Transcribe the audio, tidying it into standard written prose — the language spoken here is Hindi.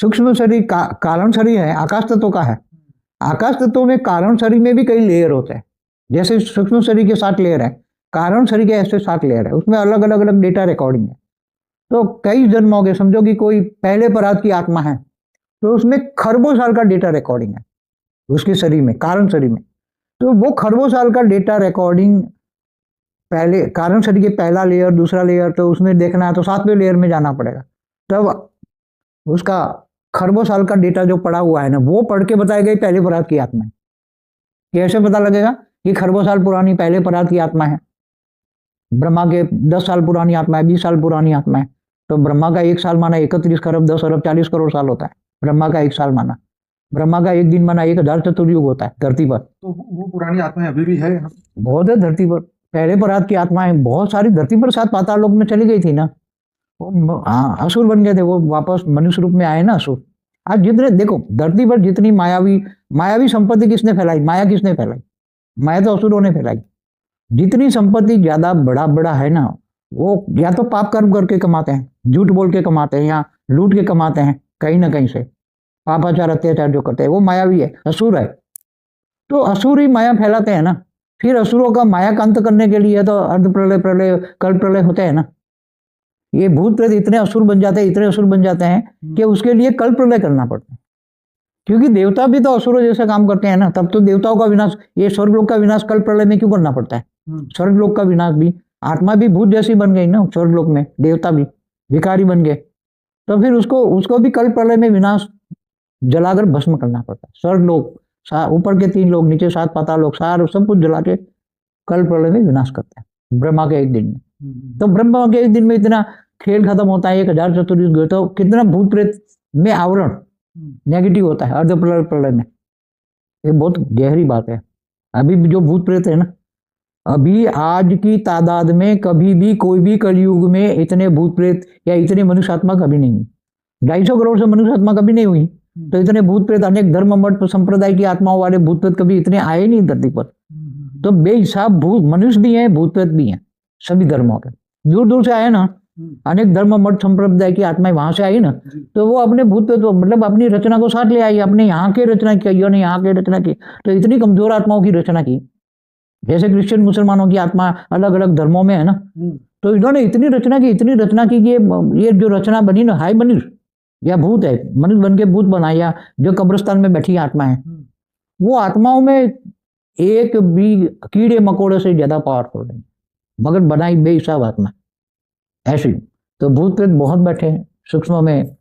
सूक्ष्म शरीर कारण शरीर है, आकाश तत्व का है। आकाश तत्व में कारण शरीर में भी कई लेयर होते हैं। जैसे सूक्ष्म शरीर के 7 लेयर है, कारण शरीर के ऐसे 7 लेयर है, उसमें अलग अलग अलग डेटा रिकॉर्डिंग है। तो कई जन्मों के, समझो कि कोई पहले परात की आत्मा है, तो उसमें खरबों साल का डेटा रिकॉर्डिंग है उसके शरीर में, कारण शरीर में। तो वो खरबों साल का डेटा रिकॉर्डिंग पहले कारण शरीर के पहला लेयर, दूसरा लेयर, तो उसमें देखना है तो 7वें लेयर में जाना पड़ेगा। तब उसका खरबों साल का डेटा जो पड़ा हुआ है ना, वो पढ़ के बताई गई पहले परात की आत्मा है। कैसे पता लगेगा कि खरबों साल पुरानी पहले परात की आत्मा है? ब्रह्मा के 10 साल पुरानी आत्मा है, 20 साल पुरानी आत्मा है। तो ब्रह्मा का 1 साल माना 31 खरब 10 अरब 40 करोड़ साल होता है। ब्रह्मा का 1 साल माना, ब्रह्मा का 1 दिन माना 1000 चतुर्युग होता है धरती पर। तो वो पुरानी आत्माएं अभी भी है? बहुत है धरती पर, पहले परात की आत्माएं बहुत सारी धरती पर, 7 पाताल लोक में चली गई थी ना। वो असुर बन गए थे, वो वापस मनुष्य रूप में आए ना असुर। आज जितने देखो धरती पर जितनी मायावी संपत्ति किसने फैलाई? माया किसने फैलाई? माया तो असुरों ने फैलाई। जितनी संपत्ति ज्यादा बड़ा बड़ा है ना, वो या तो पाप कर्म करके कमाते हैं, झूठ बोल के कमाते हैं, या लूट के कमाते हैं कहीं ना कहीं से, पापाचार अत्याचार जो करते हैं, वो मायावी है, असुर है। तो असुर ही माया फैलाते हैं ना। फिर असुरों का माया का अंत करने के लिए तो अर्ध प्रलय, प्रलय, कल प्रलय होते हैं ना। ये भूत प्रेत इतने असुर बन जाते हैं, इतने असुर बन जाते हैं कि उसके लिए कल प्रलय करना पड़ता है। क्योंकि देवता भी तो असुरों जैसे काम करते हैं ना, तब तो देवताओं का विनाश, ये स्वर्गलोक का विनाश कल प्रलय में क्यों करना पड़ता है? स्वर्गलोक का विनाश भी, आत्मा भी भूत जैसी बन गई ना स्वर्गलोक में, देवता भी भिखारी बन गए, तो फिर उसको भी कल प्रलय में विनाश जलाकर भस्म करना पड़ता है। स्वर्गलोक, ऊपर के 3 लोग, नीचे 7 पाताल लोक, सार सब कुछ जला के कल प्रलय में विनाश करते हैं ब्रह्मा के 1 दिन में। तो ब्रह्मा के 1 दिन में इतना खेल खत्म होता है, 1000 चतुर्युग, तो कितना भूत प्रेत में आवरण नेगेटिव होता है अर्ध प्रलय में। ये बहुत गहरी बात है। अभी भी जो भूत प्रेत है ना, अभी आज की तादाद में कभी भी कोई भी कलयुग में इतने भूत प्रेत या इतने मनुष्य आत्मा कभी नहीं हुई। 250 करोड़ से मनुष्य आत्मा कभी नहीं हुई, तो इतने भूत प्रेत, अनेक धर्म मठ संप्रदाय की आत्माओं वाले भूत प्रेत कभी इतने आए नहीं धरती पर। तो बेहिसाब भूत मनुष्य भी हैं, भूत प्रेत भी हैं, सभी धर्मों के, दूर दूर से आए ना, अनेक धर्म मठ संप्रदाय की आत्माएं वहां से आई ना, तो वो अपने भूत प्रेत मतलब अपनी रचना को साथ ले आई, अपने यहाँ के रचना की, ने यहाँ के रचना की, तो इतनी कमजोर आत्माओं की रचना की। जैसे क्रिश्चियन मुसलमानों की आत्मा अलग अलग धर्मों में है ना, तो इन्होंने इतनी रचना की कि ये जो रचना बनी ना, हाय मनुष्य या भूत है, मनुष्य बन के भूत बनाया, जो कब्रिस्तान में बैठी आत्मा है, वो आत्माओं में एक भी कीड़े मकोड़े से ज्यादा पावरफुल नहीं, मगर बनाई बेहिसाब आत्मा ऐसी। तो भूत प्रेत बहुत बैठे हैं सूक्ष्म में,